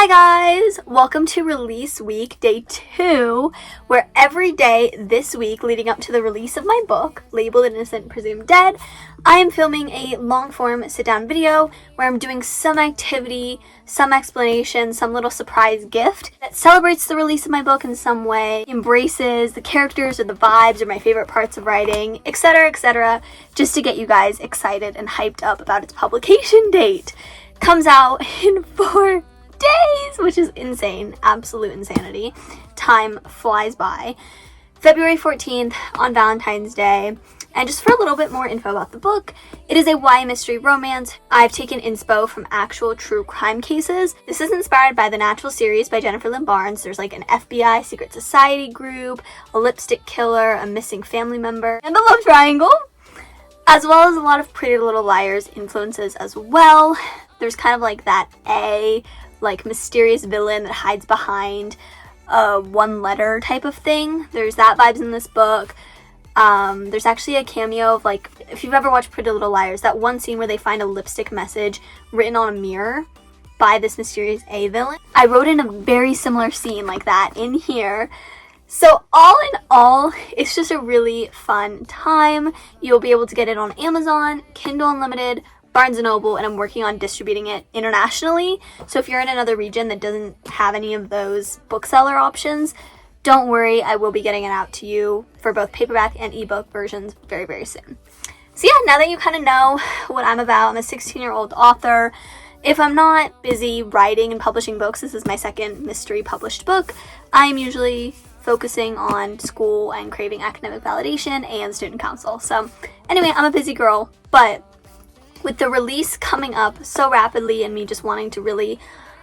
Hi guys! Welcome to release week, day 2, where every day this week leading up to the release of my book, Labeled Innocent, Presumed Dead, I am filming a long-form sit-down video where I'm doing some activity, some explanation, some little surprise gift that celebrates the release of my book in some way, embraces the characters or the vibes or my favorite parts of writing, etc., just to get you guys excited and hyped up about its publication date. Comes out in 4 days, which is insane, absolute insanity. Time flies by. February 14th on Valentine's Day. And just for a little bit more info about the book, it is a YA mystery romance. I've taken inspo from actual true crime cases. This is inspired by the Natural series by Jennifer Lynn Barnes. There's like an FBI secret society group, a lipstick killer, a missing family member, and a love triangle, as well as a lot of Pretty Little Liars influences as well. There's kind of like that mysterious villain that hides behind one letter type of thing. There's that vibes in this book. There's actually a cameo of, like, if you've ever watched Pretty Little Liars, that one scene where they find a lipstick message written on a mirror by this mysterious A villain. I wrote in a very similar scene like that in here. So all in all, it's just a really fun time. You'll be able to get it on Amazon, Kindle Unlimited, Barnes & Noble, and I'm working on distributing it internationally. So if you're in another region that doesn't have any of those bookseller options, don't worry, I will be getting it out to you for both paperback and ebook versions very, very soon. So yeah, now that you kind of know what I'm about, I'm a 16-year-old author. If I'm not busy writing and publishing books, this is my second mystery published book, I'm usually focusing on school and craving academic validation and student council. So anyway, I'm a busy girl, but with the release coming up so rapidly and me just wanting to really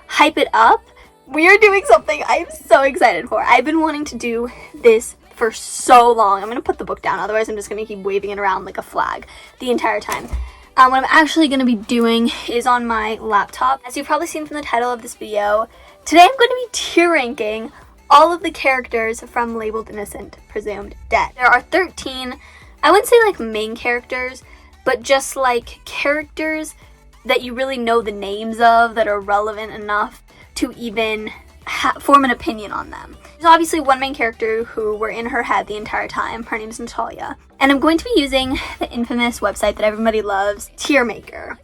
hype it up, we are doing something I'm so excited for. I've been wanting to do this for so long. I'm going to put the book down, otherwise I'm just going to keep waving it around like a flag the entire time. What I'm actually going to be doing is on my laptop. As you've probably seen from the title of this video, today I'm going to be tier ranking all of the characters from Labeled Innocent, Presumed Dead. There are 13, I wouldn't say like main characters, but just like characters that you really know the names of, that are relevant enough to even form an opinion on them. There's obviously one main character who we're in her head the entire time. Her name is Natalia. And I'm going to be using the infamous website that everybody loves, Tiermaker.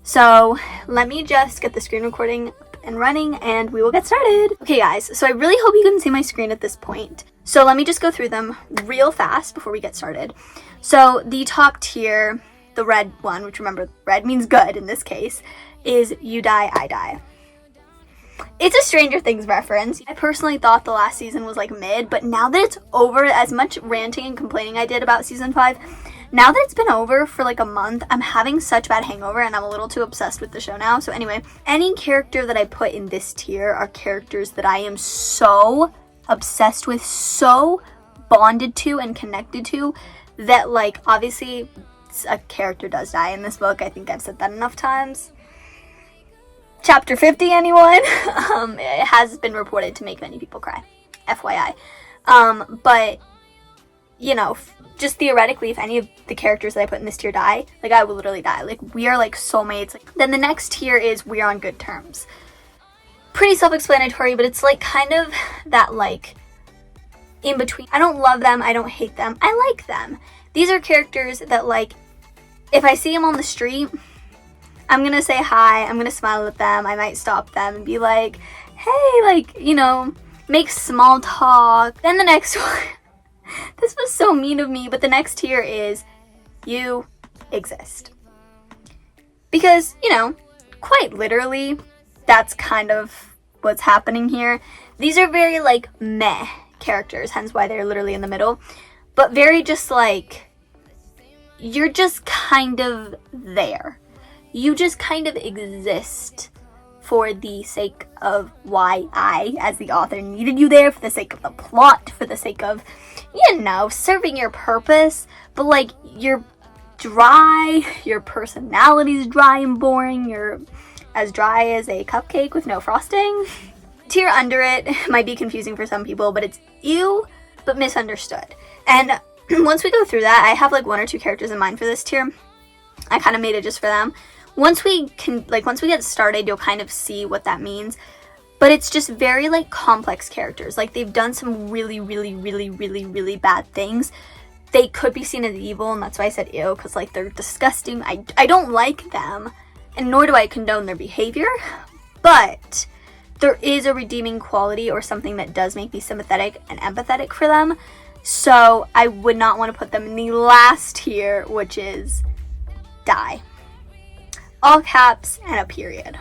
So let me just get the screen recording up and running and we will get started. Okay guys, so I really hope you can see my screen at this point. So let me just go through them real fast before we get started. So the top tier, the red one, which remember, red means good in this case, is You Die, I Die. It's a Stranger Things reference. I personally thought the last season was like mid, but now that it's over, as much ranting and complaining I did about season 5, now that it's been over for like a month, I'm having such bad hangover and I'm a little too obsessed with the show now. So anyway, any character that I put in this tier are characters that I am so obsessed with, so bonded to and connected to, that like obviously a character does die in this book. I think I've said that enough times. Chapter 50, anyone? It has been reported to make many people cry. FYI. But, you know, just theoretically, if any of the characters that I put in this tier die, like, I will literally die. Like, we are, like, soulmates. Like, then the next tier is We're on Good Terms. Pretty self-explanatory, but it's, like, kind of that, like, in between. I don't love them. I don't hate them. I like them. These are characters that, like, if I see them on the street, I'm gonna say hi, I'm gonna smile at them, I might stop them and be like, hey, like, you know, make small talk. Then the next one, this was so mean of me, but the next tier is You Exist. Because, you know, quite literally, that's kind of what's happening here. These are very, like, meh characters, hence why they're literally in the middle, but very just like, you're just kind of there. You just kind of exist for the sake of why I, as the author, needed you there, for the sake of the plot, for the sake of, you know, serving your purpose. But, like, you're dry, your personality's dry and boring, you're as dry as a cupcake with no frosting. Tier under it might be confusing for some people, but it's you, but misunderstood. And once we go through that, I have like 1 or 2 characters in mind for this tier. I kind of made it just for them. Once we get started, you'll kind of see what that means. but it's just very like complex characters. Like they've done some really, really, really, really, really bad things. They could be seen as evil, and that's why I said ew, because like they're disgusting. I don't like them, and nor do I condone their behavior, but there is a redeeming quality or something that does make me sympathetic and empathetic for them. So I would not want to put them in the last tier, which is die. All caps and a period.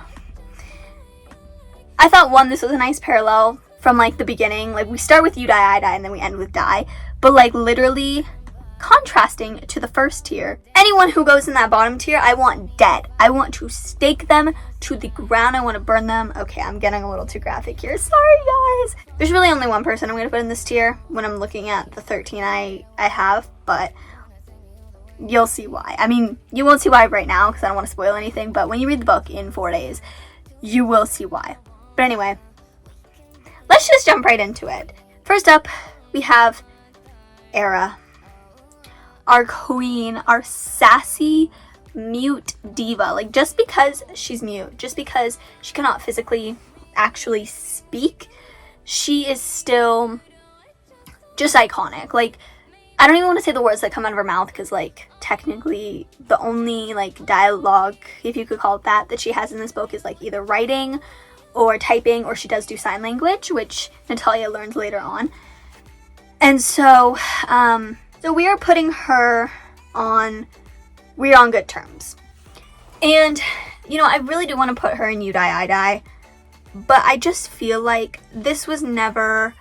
I thought, one, this was a nice parallel from like the beginning. Like we start with you die, I die, and then we end with die. But like literally contrasting to the first tier. Anyone who goes in that bottom tier, I want dead. I want to stake them to the ground. I want to burn them. Okay, I'm getting a little too graphic here. Sorry, guys. There's really only one person I'm going to put in this tier when I'm looking at the 13 I have, but you'll see why. I mean, you won't see why right now because I don't want to spoil anything, but when you read the book in 4 days, you will see why. But anyway, let's just jump right into it. First up, we have Era. Our queen, our sassy mute diva. Like just because she's mute, just because she cannot physically actually speak, she is still just iconic. Like I don't even want to say the words that come out of her mouth because like technically the only like dialogue, if you could call it that she has in this book is like either writing or typing, or she does do sign language, which Natalia learns later on. And so so we are putting her on, we're on good terms. And, you know, I really do want to put her in You Die, I Die, but I just feel like this was never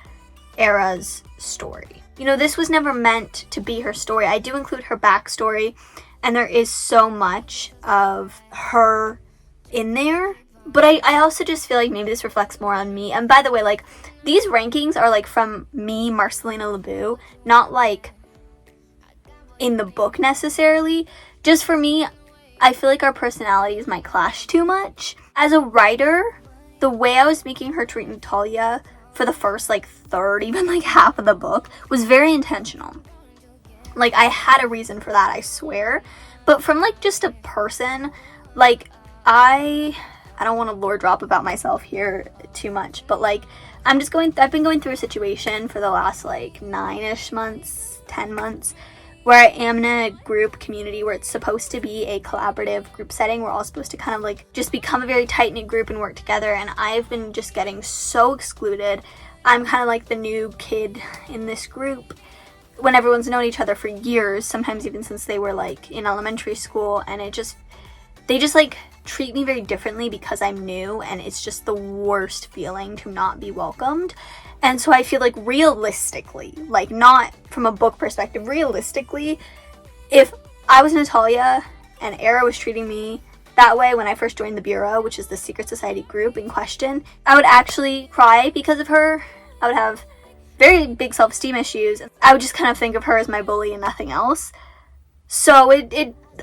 Era's story. You know, this was never meant to be her story. I do include her backstory, and there is so much of her in there, but I also just feel like maybe this reflects more on me. And by the way, like, these rankings are, like, from me, Marcelina Lebu, not, like, in the book necessarily. Just for me, I feel like our personalities might clash too much. As a writer, the way I was making her treat Natalia for the first like third, even like half of the book was very intentional. Like I had a reason for that, I swear. But from like just a person, like I don't want to lore drop about myself here too much, but like I've been going through a situation for the last like 9-ish months, 10 months, where I am in a group community where it's supposed to be a collaborative group setting. We're all supposed to kind of like just become a very tight-knit group and work together, and I've been just getting so excluded. I'm kind of like the new kid in this group when everyone's known each other for years, sometimes even since they were like in elementary school, and they just like treat me very differently because I'm new, and it's just the worst feeling to not be welcomed. And so I feel like realistically, like not from a book perspective, realistically, if I was Natalia and Era was treating me that way when I first joined the Bureau, which is the secret society group in question, I would actually cry because of her. I would have very big self-esteem issues. I would just kind of think of her as my bully and nothing else. So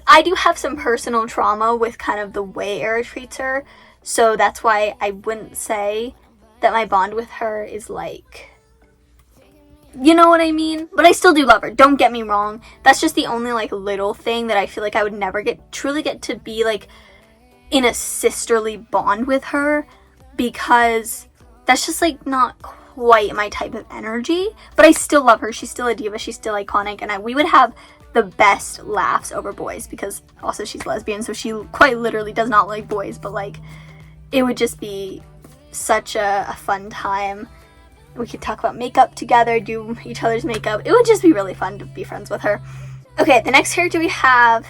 I do have some personal trauma with kind of the way Era treats her. So that's why I wouldn't say that my bond with her is like, you know what I mean? But I still do love her, don't get me wrong. That's just the only like little thing that I feel like I would never truly get to be like in a sisterly bond with her, because that's just like not quite my type of energy. But I still love her, she's still a diva, she's still iconic, and we would have the best laughs over boys, because also she's lesbian, so she quite literally does not like boys, but like it would just be such a fun time. We could talk about makeup together, do each other's makeup. It would just be really fun to be friends with her. Okay, the next character we have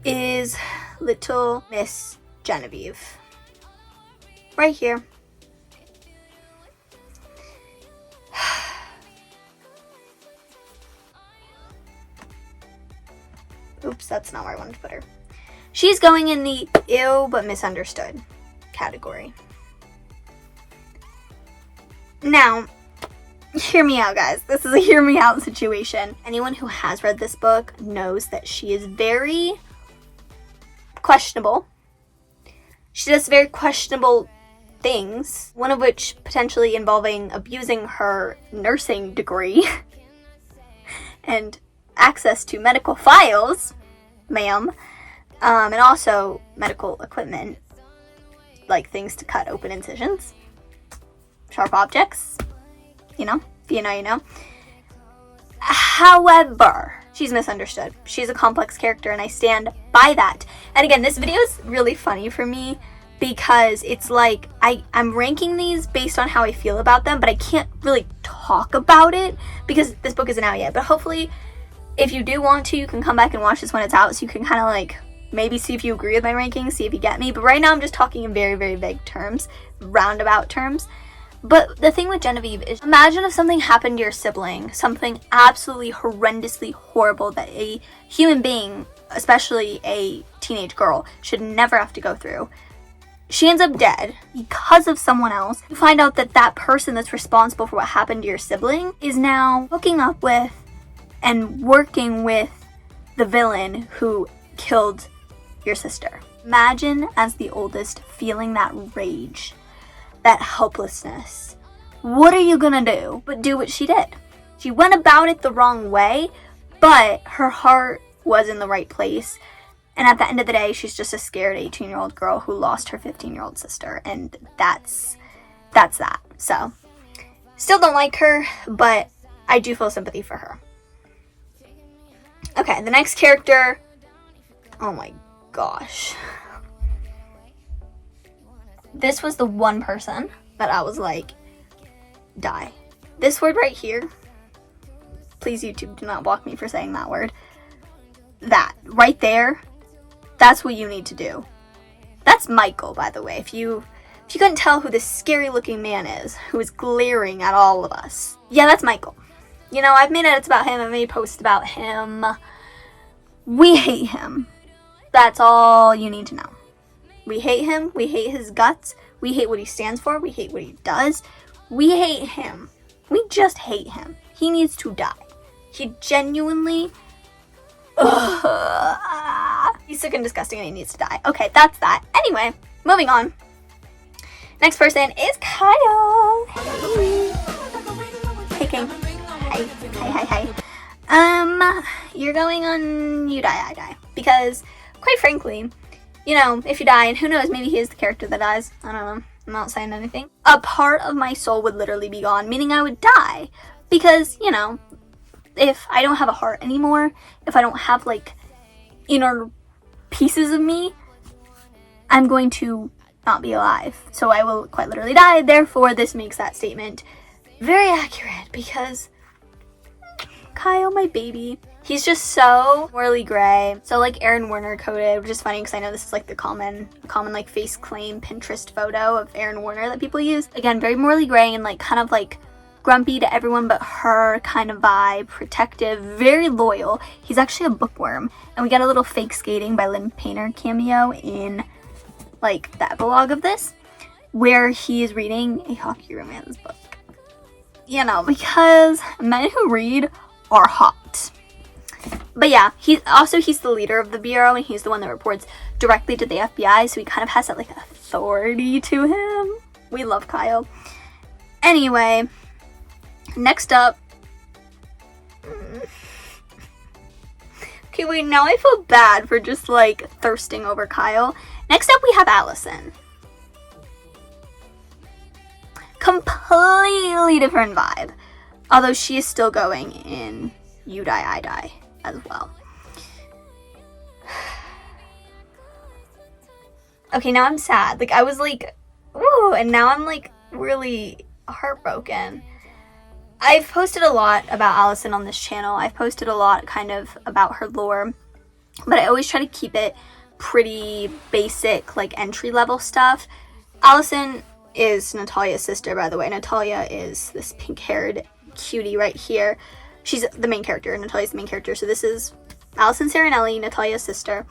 is Little Miss Genevieve. Right here. Oops, that's not where I wanted to put her. She's going in the ew but misunderstood category. Now, hear me out, guys. This is a hear me out situation. Anyone who has read this book knows that she is very questionable. She does very questionable things, one of which potentially involving abusing her nursing degree and access to medical files, ma'am, and also medical equipment, like things to cut open incisions. sharp objects. You know, if you know, you know. However, she's misunderstood. She's a complex character, and I stand by that. And again, this video is really funny for me because it's like I'm ranking these based on how I feel about them, but I can't really talk about it because this book isn't out yet. But hopefully, if you do want to, you can come back and watch this when it's out, so you can kind of like maybe see if you agree with my rankings, see if you get me. But right now I'm just talking in very, very vague terms, roundabout terms. But the thing with Genevieve is, imagine if something happened to your sibling, something absolutely horrendously horrible that a human being, especially a teenage girl, should never have to go through. She ends up dead because of someone else. You find out that that person that's responsible for what happened to your sibling is now hooking up with and working with the villain who killed your sister. Imagine, as the oldest, feeling that rage, that helplessness. What are you gonna do but do what she did? She went about it the wrong way, but her heart was in the right place. And at the end of the day, she's just a scared 18-year-old girl who lost her 15-year-old sister. And that's that. So, still don't like her, but I do feel sympathy for her. Okay, the next character. Oh my gosh. This was the one person that I was like, die. This word right here. Please, YouTube, do not block me for saying that word. That, right there, that's what you need to do. That's Michael, by the way. If you couldn't tell who this scary looking man is, who is glaring at all of us. Yeah, that's Michael. You know, I've made edits about him, I've made posts about him. We hate him. That's all you need to know. We hate him, we hate his guts, we hate what he stands for, we hate what he does. We hate him. We just hate him. He needs to die. He genuinely... he's sick and disgusting and he needs to die. Okay, that's that. Anyway, moving on. Next person is Kyle. Hey. Hey, King. Hi. You're going on You Die, I Die. Because, quite frankly, you know, if you die, and who knows, maybe he is the character that dies. I don't know. I'm not saying anything. A part of my soul would literally be gone, meaning I would die. Because, you know, if I don't have a heart anymore, if I don't have, like, inner pieces of me, I'm going to not be alive. So I will quite literally die. Therefore, this makes that statement very accurate because Kyle, my baby, he's just so morally gray. So like Aaron Werner coded, which is funny because I know this is like the common like face claim Pinterest photo of Aaron Werner that people use. Again, very morally gray and like kind of like grumpy to everyone but her kind of vibe, protective, very loyal. He's actually a bookworm. And we get a little fake skating by Lynn Painter cameo in like the epilogue of this, where he is reading a hockey romance book. You know, because men who read are hot. But yeah, he's the leader of the bureau and he's the one that reports directly to the FBI, so he kind of has that like authority to him. We love Kyle. Anyway, next up. Okay, wait, now I feel bad for just like thirsting over Kyle. Next up we have Allison. Completely different vibe. Although she is still going in You Die, I Die as well. Okay, now I'm sad. Like, I was like, ooh, and now I'm like really heartbroken. I've posted a lot about Allison on this channel. I've posted a lot kind of about her lore, but I always try to keep it pretty basic, like entry level stuff. Allison is Natalia's sister, by the way. Natalia is this pink-haired cutie right here. She's the main character. Natalia's the main character. So this is Allison Serenelli, Natalia's sister.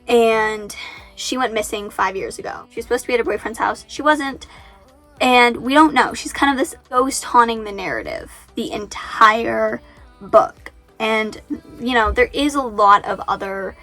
And she went missing 5 years ago. She was supposed to be at her boyfriend's house. She wasn't. And we don't know. She's kind of this ghost haunting the narrative the entire book. And, you know, there is a lot of other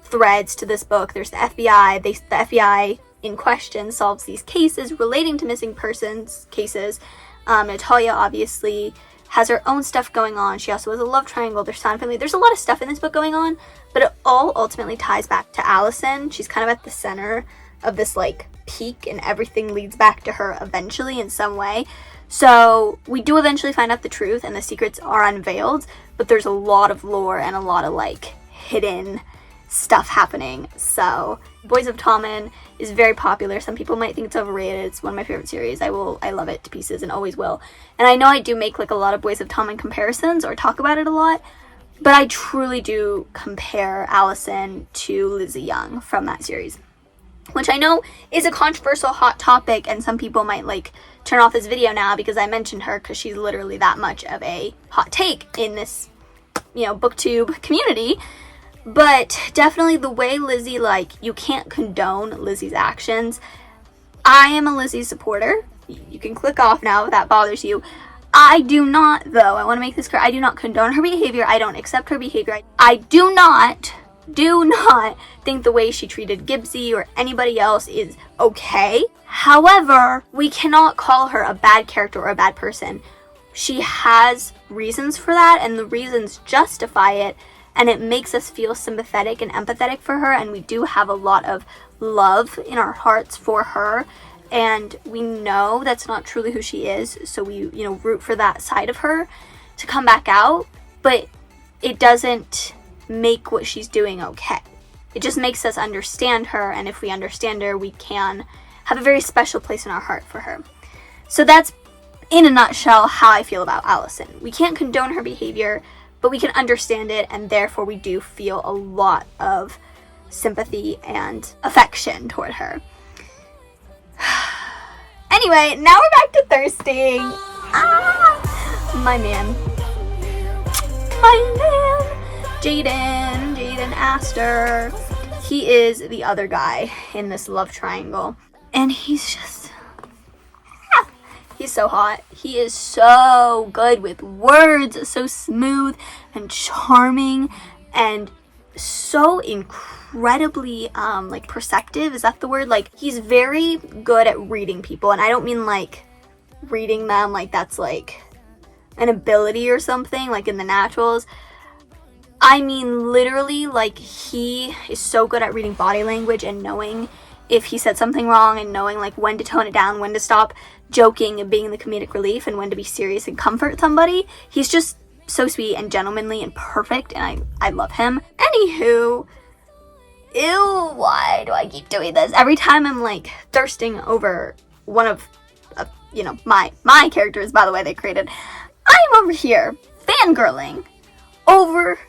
threads to this book. There's the FBI. The FBI in question solves these cases relating to missing persons cases. Natalia obviously has her own stuff going on. She also has a love triangle. There's sound family. There's a lot of stuff in this book going on, but it all ultimately ties back to Allison. She's kind of at the center of this like peak, and everything leads back to her eventually in some way. So we do eventually find out the truth and the secrets are unveiled, but there's a lot of lore and a lot of like hidden stuff happening. So Boys of Tommen is very popular. Some people might think it's overrated. It's one of my favorite series. I love it to pieces and always will. And I know I do make like a lot of Boys of Tommen comparisons or talk about it a lot, but I truly do compare Allison to Lizzie Young from that series, which I know is a controversial hot topic, and some people might like turn off this video now because I mentioned her, because she's literally that much of a hot take in this, you know, booktube community. But definitely the way Lizzie, like, you can't condone Lizzie's actions. I am a Lizzie supporter. You can click off now if that bothers you. I do not, though, I want to make this clear, I do not condone her behavior. I don't accept her behavior. I do not think the way she treated Gibbsy or anybody else is okay. However, we cannot call her a bad character or a bad person. She has reasons for that, and the reasons justify it, and it makes us feel sympathetic and empathetic for her, and we do have a lot of love in our hearts for her, and we know that's not truly who she is, so we, you know, root for that side of her to come back out, but it doesn't make what she's doing okay. It just makes us understand her, and if we understand her, we can have a very special place in our heart for her. So that's, in a nutshell, how I feel about Allison. We can't condone her behavior, but we can understand it, and therefore we do feel a lot of sympathy and affection toward her. Anyway, now we're back to thirsting. My man. Jaden Astor. He is the other guy in this love triangle, and he's just, he's so hot. He is so good with words, so smooth and charming, and so incredibly like perceptive. Is that the word? Like, he's very good at reading people, and I don't mean like reading them like that's like an ability or something like in the naturals. I mean literally, like, he is so good at reading body language and knowing if he said something wrong, and knowing like when to tone it down, when to stop joking and being the comedic relief, and when to be serious and comfort somebody. He's just so sweet and gentlemanly and perfect, and I love him. Anywho, ew, why do I keep doing this? Every time I'm like thirsting over one of, you know, my characters, by the way, they created, I'm over here fangirling over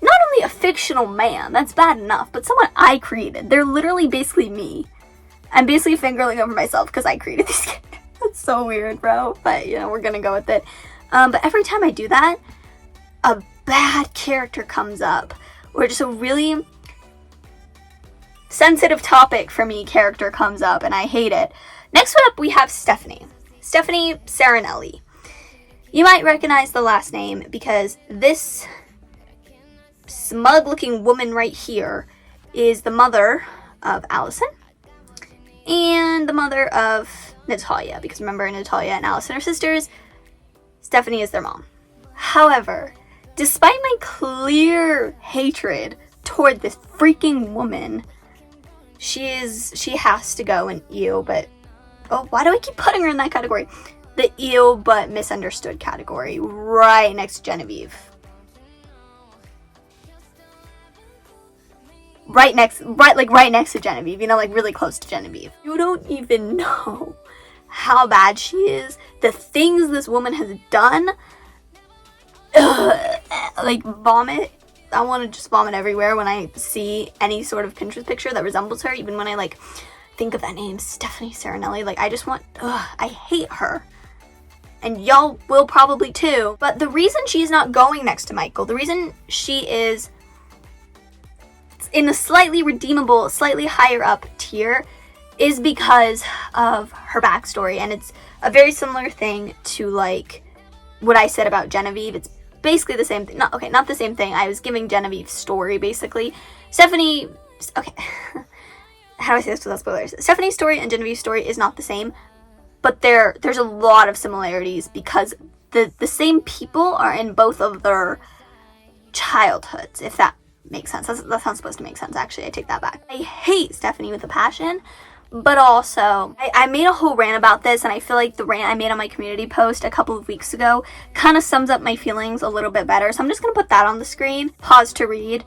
not only a fictional man, that's bad enough, but someone I created. They're literally basically me. I'm basically fangirling over myself because I created these characters. That's so weird, bro. But, you know, we're gonna go with it. But every time I do that, a bad character comes up, or just a really sensitive topic for me character comes up, and I hate it. Next up, we have Stephanie Serenelli. You might recognize the last name because this smug looking woman right here is the mother of Allison and the mother of Natalia, because remember, Natalia and Allison are sisters. Stephanie is their mom. However, despite my clear hatred toward this freaking woman, she has to go in ew, but oh, why do I keep putting her in that category? The ew but misunderstood category, right next to Genevieve. Right next to Genevieve, you know, like really close to Genevieve. You don't even know how bad she is. The things this woman has done, like vomit. I want to just vomit everywhere when I see any sort of Pinterest picture that resembles her, even when I like think of that name, Stephanie Serenelli. Like, I just want, I hate her. And y'all will probably too. But the reason she's not going next to Michael, the reason she is in the slightly redeemable, slightly higher up tier, is because of her backstory. And it's a very similar thing to like what I said about Genevieve. It's basically the same thing. Not the same thing. I was giving Genevieve's story, basically. Stephanie, okay. How do I say this without spoilers? Stephanie's story and Genevieve's story is not the same, but there's a lot of similarities because the same people are in both of their childhoods, if that makes sense. That's not supposed to make sense, actually. I take that back. I hate Stephanie with a passion, But also, I made a whole rant about this, and I feel like the rant I made on my community post a couple of weeks ago kind of sums up my feelings a little bit better. So I'm just going to put that on the screen, pause to read.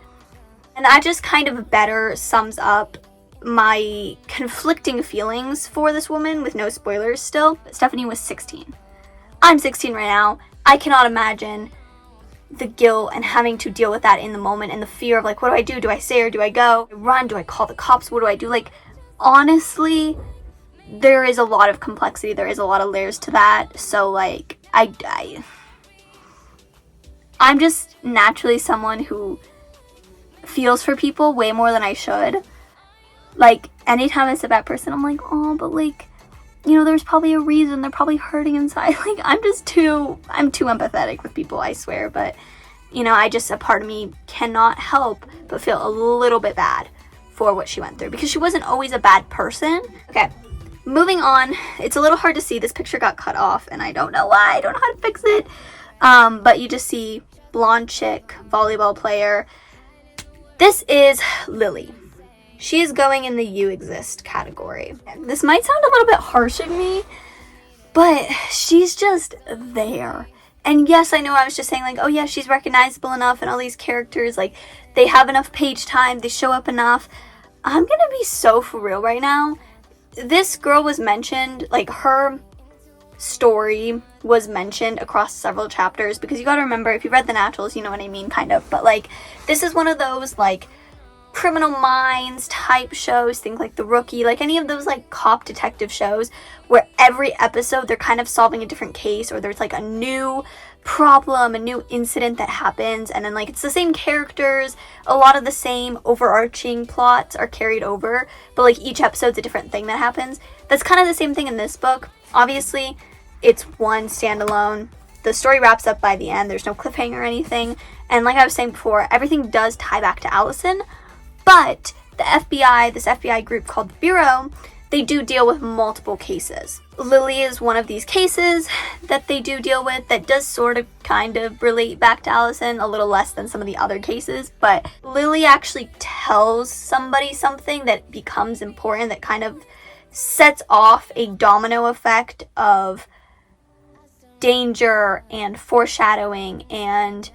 And that just kind of better sums up my conflicting feelings for this woman with no spoilers still. Stephanie was 16. I'm 16 right now. I cannot imagine the guilt and having to deal with that in the moment, and the fear of like, what do I do? Do I stay or do I go? Do I run? Do I call the cops? What do I do? Like, honestly, there is a lot of complexity. There is a lot of layers to that. So like, I'm just naturally someone who feels for people way more than I should. Like, anytime it's a bad person, I'm like, oh, but like, you know, there's probably a reason. They're probably hurting inside. Like, I'm too empathetic with people, I swear. But, you know, a part of me cannot help but feel a little bit bad for what she went through, because she wasn't always a bad person. Okay, moving on. It's a little hard to see. This picture got cut off, and I don't know why. I don't know how to fix it. But you just see blonde chick, volleyball player. This is Lily. She is going in the You Exist category. This might sound a little bit harsh of me, but she's just there. And yes, I know I was just saying like, oh yeah, she's recognizable enough, and all these characters, like, they have enough page time, they show up enough. I'm gonna be so for real right now. This girl was mentioned, like, her story was mentioned across several chapters, because you gotta remember, if you read The Naturals, you know what I mean, kind of. But like, this is one of those like Criminal Minds type shows, think like The Rookie, like any of those like cop detective shows where every episode they're kind of solving a different case, or there's like a new problem, a new incident that happens, and then like it's the same characters, a lot of the same overarching plots are carried over, but like each episode's a different thing that happens. That's kind of the same thing in this book. Obviously, it's one standalone. The story wraps up by the end. There's no cliffhanger or anything. And like I was saying before, everything does tie back to Allison. But the FBI, this FBI group called the Bureau, they do deal with multiple cases. Lily is one of these cases that they do deal with that does sort of kind of relate back to Allison, a little less than some of the other cases. But Lily actually tells somebody something that becomes important, that kind of sets off a domino effect of danger and foreshadowing, and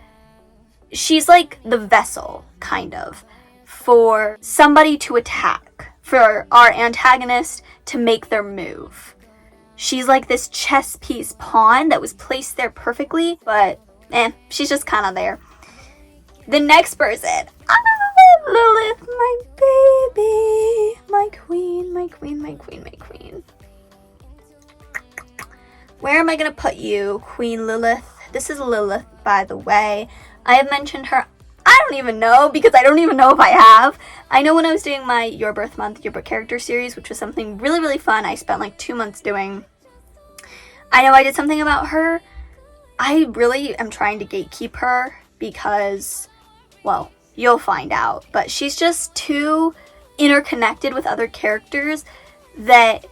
she's like the vessel, kind of, for somebody to attack, for our antagonist to make their move. She's like this chess piece pawn that was placed there perfectly, but she's just kind of there. The next person, Lilith, my baby, my queen, my queen, my queen, my queen. Where am I going to put you, Queen Lilith? This is Lilith, by the way. I have mentioned her, I don't even know, because I don't even know if I have. I know when I was doing my Your Birth Month, Your Book Character series, which was something really, really fun, I spent like 2 months doing. I know I did something about her. I really am trying to gatekeep her because, well, you'll find out. But she's just too interconnected with other characters that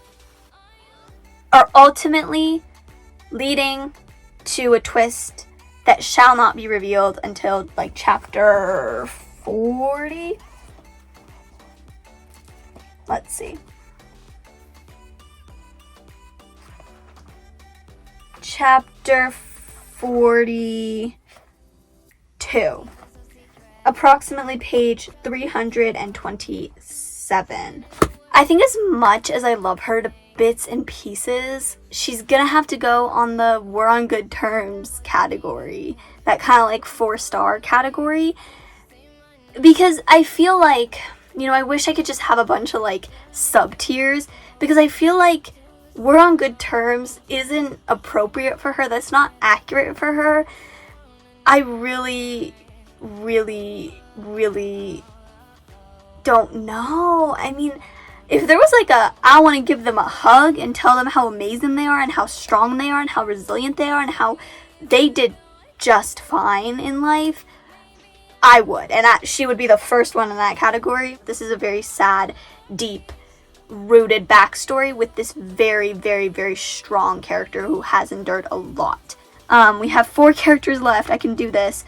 are ultimately leading to a twist that shall not be revealed until like chapter 40. Let's see. Chapter 42. Approximately page 327. I think as much as I love her to bits and pieces, she's gonna have to go on the we're on good terms category, that kind of like 4-star category, because I feel like, you know, I wish I could just have a bunch of like sub tiers, because I feel like we're on good terms isn't appropriate for her. That's not accurate for her. I really, really, really don't know. I mean, if there was like I want to give them a hug and tell them how amazing they are and how strong they are and how resilient they are and how they did just fine in life, I would. And she would be the first one in that category. This is a very sad, deep, rooted backstory with this very, very, very strong character who has endured a lot. We have 4 characters left. I can do this.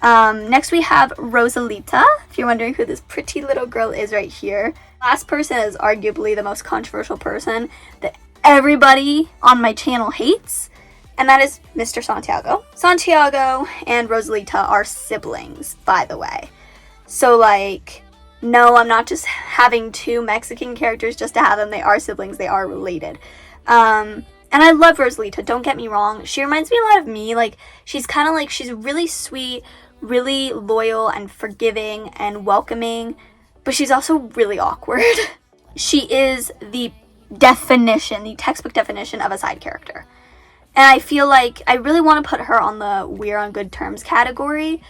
Next we have Rosalita, if you're wondering who this pretty little girl is right here. Last person is arguably the most controversial person that everybody on my channel hates, and that is Mr. Santiago. Santiago and Rosalita are siblings, by the way. So, like, no, I'm not just having two Mexican characters just to have them. They are siblings. They are related. And I love Rosalita. Don't get me wrong. She reminds me a lot of me. Like, she's kind of like, she's really sweet, really loyal and forgiving and welcoming, but she's also really awkward. She is the definition, the textbook definition of a side character. And I feel like I really want to put her on the we're on good terms category.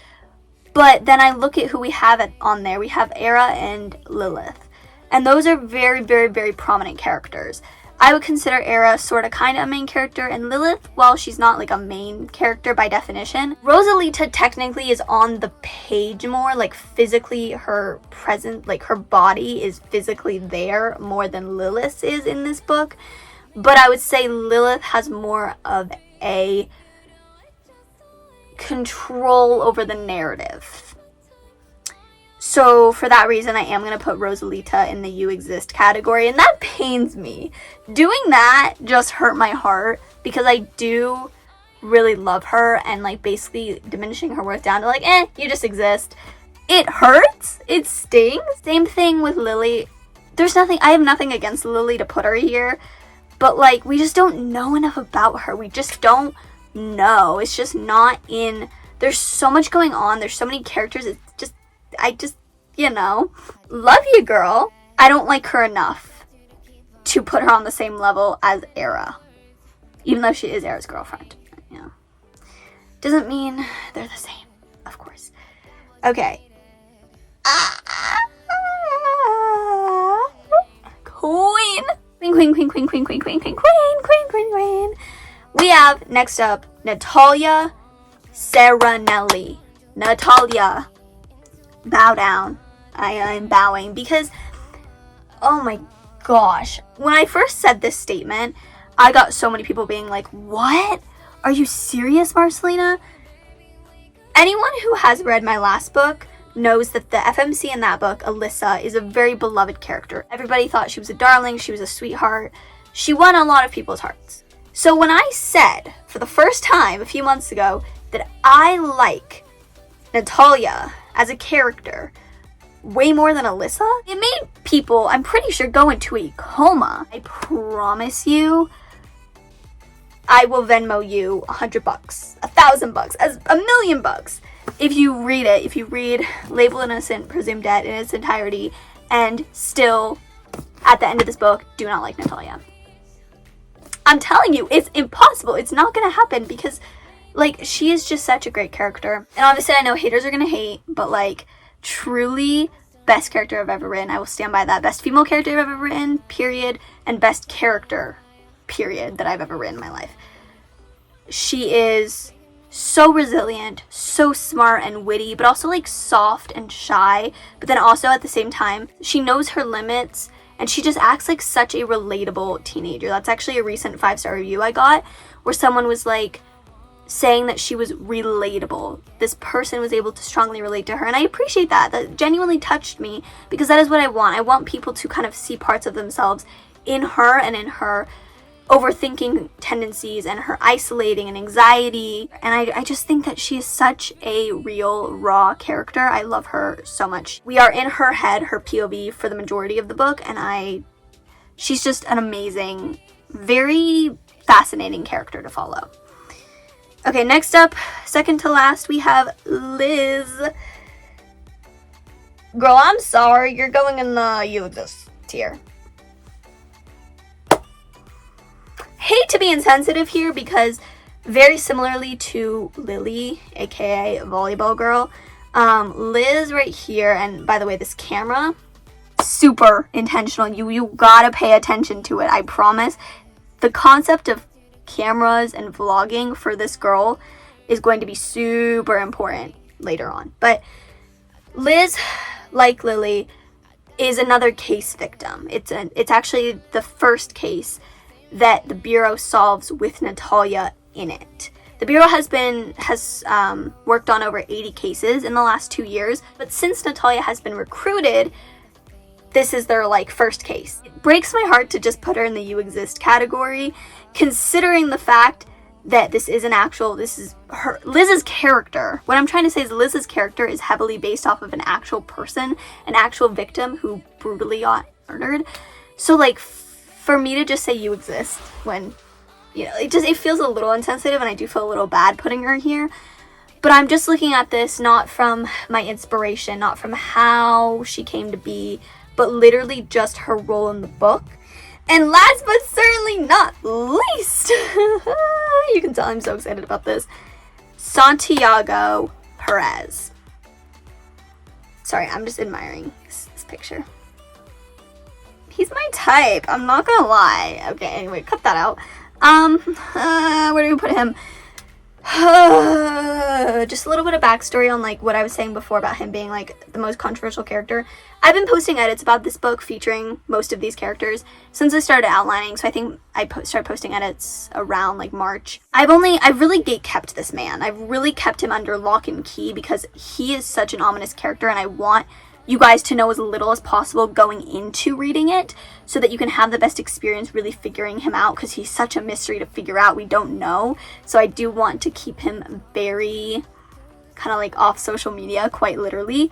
But then I look at who we have on there. We have Era and Lilith. And those are very, very, very prominent characters. I would consider Era sort of kind of a main character. And Lilith, well, she's not like a main character by definition. Rosalita technically is on the page more. Like physically her presence, like her body is physically there more than Lilith is in this book. But I would say Lilith has more of a control over the narrative. So for that reason, I am going to put Rosalita in the you exist category, and that pains me. Doing that just hurt my heart because I do really love her, and like basically diminishing her worth down to like, you just exist. It hurts. It stings. Same thing with Lily. I have nothing against Lily to put her here, but like we just don't know enough about her. We just don't know. It's just not in. There's so much going on. There's so many characters. It's just, love you, girl. I don't like her enough to put her on the same level as Era, even though she is Era's girlfriend. Doesn't mean they're the same, of course. Okay. Queen. Queen. We have, next up, Natalia Serenelli. Natalia. Bow down. I am bowing because, oh my gosh. When I first said this statement, I got so many people being like, what? Are you serious, Marcelina? Anyone who has read my last book knows that the FMC in that book, Alyssa, is a very beloved character. Everybody thought she was a darling. She was a sweetheart. She won a lot of people's hearts. So when I said, for the first time a few months ago, that I like Natalia as a character way more than Alyssa, it made people, I'm pretty sure, go into a coma. I promise you, I will Venmo you $100, $1,000, as $1,000,000 if you read it. If you read Labeled Innocent, Presumed Dead in its entirety, and still, at the end of this book, do not like Natalia. I'm telling you, it's impossible. It's not going to happen because, like, she is just such a great character. And obviously, I know haters are going to hate, but, like, truly, best character I've ever written. I will stand by that. Best female character I've ever written, period. And best character, period, that I've ever written in my life. She is so resilient, so smart and witty, but also, like, soft and shy. But then also, at the same time, she knows her limits. And she just acts like such a relatable teenager. That's actually a recent 5-star review I got where someone was like saying that she was relatable. This person was able to strongly relate to her. And I appreciate that. That genuinely touched me because that is what I want. I want people to kind of see parts of themselves in her and in her overthinking tendencies and her isolating and anxiety. And I just think that she is such a real, raw character. I love her so much. We are in her head, her POV, for the majority of the book, and she's just an amazing, very fascinating character to follow. Okay, next up, second to last, we have Liz. Girl, I'm sorry, you're going in the you exist tier. Hate to be insensitive here because very similarly to Lily, aka Volleyball Girl, Liz right here, and by the way, this camera, super intentional. You gotta pay attention to it, I promise. The concept of cameras and vlogging for this girl is going to be super important later on. But Liz, like Lily, is another case victim. It's actually the first case that the Bureau solves with Natalia in it. The Bureau has worked on over 80 cases in the last 2 years, but since Natalia has been recruited, this is their like first case. It breaks my heart to just put her in the you exist category, considering the fact that this is Liz's character. What I'm trying to say is Liz's character is heavily based off of an actual person, an actual victim who brutally got murdered. So like for me to just say you exist when, you know, it feels a little insensitive, and I do feel a little bad putting her here. But I'm just looking at this not from my inspiration, not from how she came to be, but literally just her role in the book. And last but certainly not least, you can tell I'm so excited about this, Santiago Perez. Sorry, I'm just admiring this picture. He's my type, I'm not gonna lie. Okay, anyway, cut that out. Where do we put him? Just a little bit of backstory on like what I was saying before about him being like the most controversial character. I've been posting edits about this book featuring most of these characters since I started outlining, so I think I started posting edits around like March. I've really gatekept this man. I've really kept him under lock and key because he is such an ominous character, and I want you guys to know as little as possible going into reading it so that you can have the best experience really figuring him out, because he's such a mystery to figure out. We don't know. So I do want to keep him very kind of like off social media, quite literally.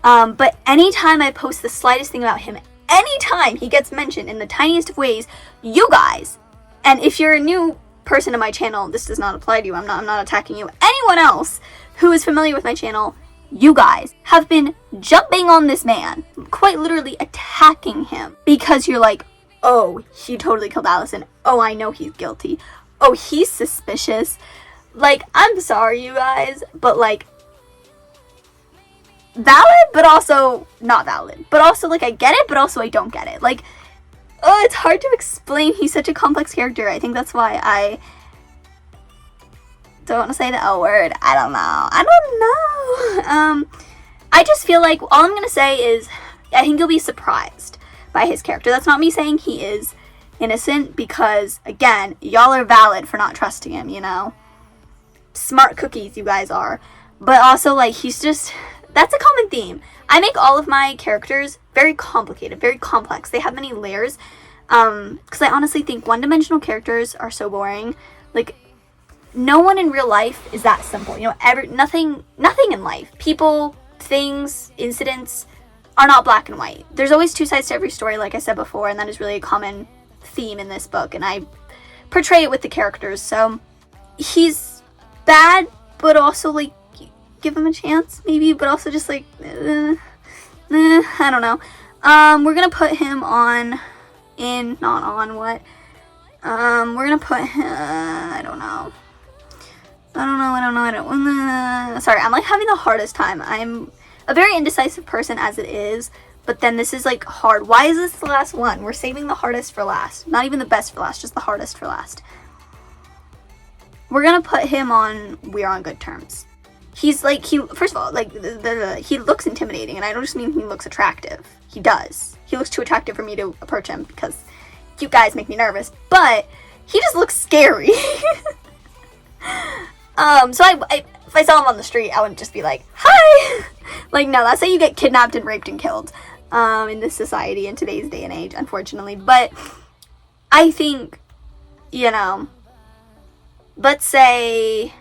But anytime I post the slightest thing about him, anytime he gets mentioned in the tiniest of ways, you guys, and if you're a new person to my channel, this does not apply to you. I'm not attacking you. Anyone else who is familiar with my channel, you guys have been jumping on this man, quite literally attacking him, because you're like, oh, he totally killed Allison. Oh, I know he's guilty. Oh, he's suspicious. Like, I'm sorry, you guys, but like, valid, but also not valid. But also, like, I get it, but also I don't get it. Like, oh, it's hard to explain. He's such a complex character. I think that's why I don't want to say the L word. I don't know. I just feel like all I'm going to say is I think you'll be surprised by his character. That's not me saying he is innocent, because, again, y'all are valid for not trusting him, you know? Smart cookies you guys are. But also, like, he's just... That's a common theme. I make all of my characters very complicated, very complex. They have many layers. Because I honestly think one-dimensional characters are so boring. Like, no one in real life is that simple. You know, nothing in life. People, things, incidents are not black and white. There's always two sides to every story, like I said before, and that is really a common theme in this book, and I portray it with the characters. So he's bad, but also, like, give him a chance, maybe, but also just like, I don't know. We're gonna put him on, we're gonna put him, I don't know. Sorry, I'm like having the hardest time. I'm a very indecisive person as it is, but then this is like hard. Why is this the last one? We're saving the hardest for last. Not even the best for last, just the hardest for last. We're gonna put him on We're on Good Terms. He's like, first of all, like, he looks intimidating, and I don't just mean he looks attractive. He does. He looks too attractive for me to approach him, because cute guys make me nervous, but he just looks scary. So if I saw him on the street, I wouldn't just be like, hi! Like, no, that's how you get kidnapped and raped and killed, in this society in today's day and age, unfortunately. But I think, you know, let's say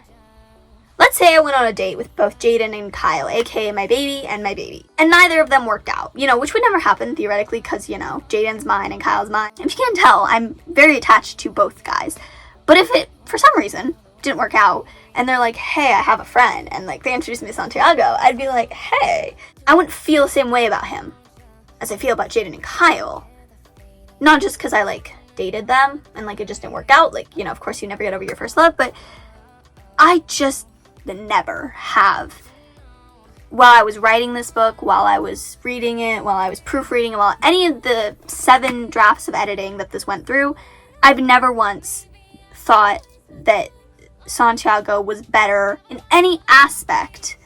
I went on a date with both Jaden and Kyle, aka my baby and my baby, and neither of them worked out, you know, which would never happen theoretically, because, you know, Jaden's mine and Kyle's mine. If you can't tell, I'm very attached to both guys. But if it, for some reason, didn't work out, and they're like, hey, I have a friend, and like they introduced me to Santiago, I'd be like, hey, I wouldn't feel the same way about him as I feel about Jaden and Kyle. Not just because I like dated them and like it just didn't work out, like, you know, of course you never get over your first love, but I just never have. While I was writing this book, while I was reading it, while I was proofreading it, while any of the 7 drafts of editing that this went through, I've never once thought that Santiago was better in any aspect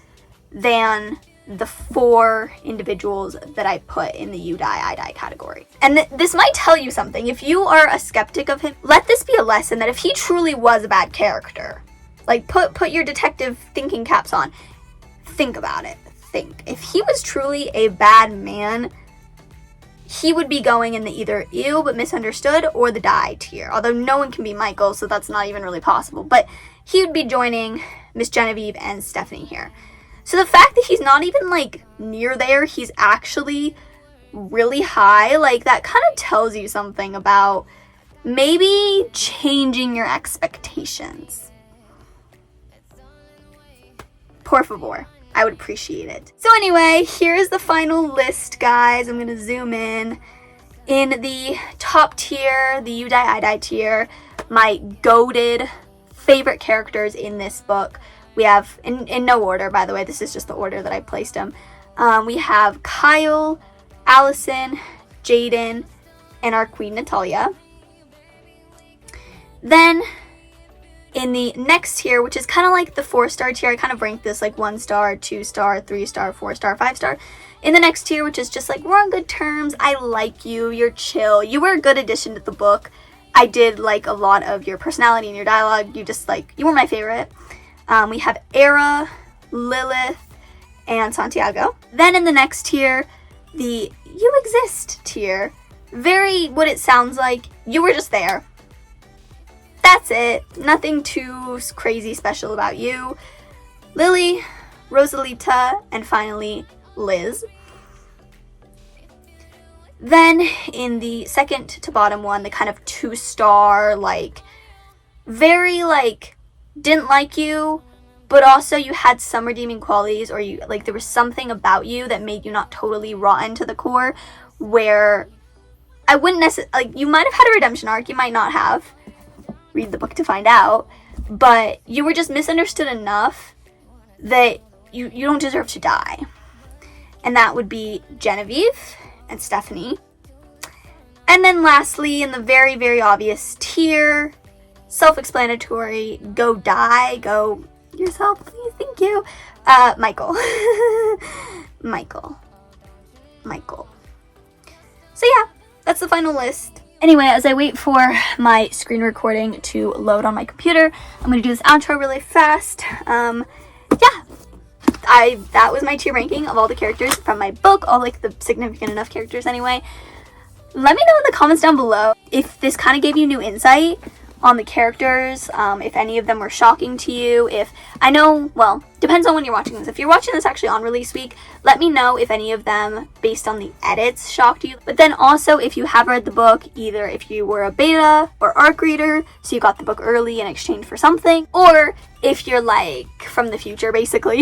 than the 4 individuals that I put in the you die, I die category. And this might tell you something. If you are a skeptic of him, let this be a lesson that if he truly was a bad character, like put your detective thinking caps on, think about it. Think. If he was truly a bad man, he would be going in the either ew but misunderstood or the die tier. Although no one can be Michael, so that's not even really possible. But he would be joining Miss Genevieve and Stephanie here. So the fact that he's not even like near there, he's actually really high, like that kind of tells you something about maybe changing your expectations. Por favor. I would appreciate it. So anyway, here's the final list, guys. I'm gonna zoom in. In the top tier, the you die, I die tier, my goated favorite characters in this book. We have, in no order, by the way, this is just the order that I placed them. We have Kyle, Allison, Jaden, and our queen Natalia. Then in the next tier, which is kind of like the 4-star tier, I kind of ranked this like 1-star, 2-star, 3-star, 4-star, 5-star. In the next tier, which is just like, we're on good terms, I like you, you're chill, you were a good addition to the book. I did like a lot of your personality and your dialogue. You just like, you were my favorite. We have Era, Lilith, and Santiago. Then in the next tier, the you exist tier. Very what it sounds like, you were just there. That's it. Nothing too crazy special about you. Lily, Rosalita, and finally Liz. Then in the second to bottom one, the kind of 2-star, like, very like, didn't like you, but also you had some redeeming qualities, or you like there was something about you that made you not totally rotten to the core, where I wouldn't necessarily, like, you might have had a redemption arc, you might not have. Read the book to find out. But you were just misunderstood enough that you don't deserve to die. And that would be Genevieve and Stephanie. And then lastly, in the very, very obvious tier, self-explanatory, go die, go yourself, please, thank you. Michael. Michael. So yeah, that's the final list. Anyway, as I wait for my screen recording to load on my computer, I'm going to do this outro really fast. Yeah, that was my tier ranking of all the characters from my book, all like the significant enough characters anyway. Let me know in the comments down below if this kind of gave you new insight on the characters, if any of them were shocking to you, if, I know, well, depends on when you're watching this. If you're watching this actually on release week, let me know if any of them, based on the edits, shocked you. But then also, if you have read the book, either if you were a beta or ARC reader, so you got the book early in exchange for something, or if you're like from the future, basically,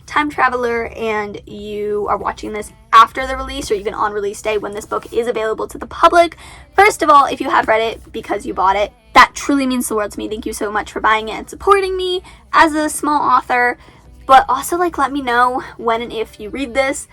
time traveler, and you are watching this after the release or even on release day when this book is available to the public. First of all, if you have read it because you bought it, that truly means the world to me. Thank you so much for buying it and supporting me as a small author. But also, like, let me know when and if you read this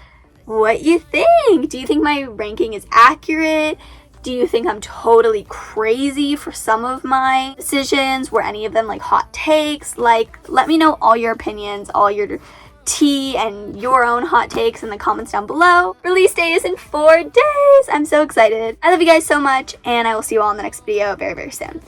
what you think. Do you think my ranking is accurate? Do you think I'm totally crazy for some of my decisions? Were any of them like hot takes? Like, let me know all your opinions, all your tea and your own hot takes in the comments down below. Release day is in 4 days. I'm so excited. I love you guys so much, and I will see you all in the next video very, very soon.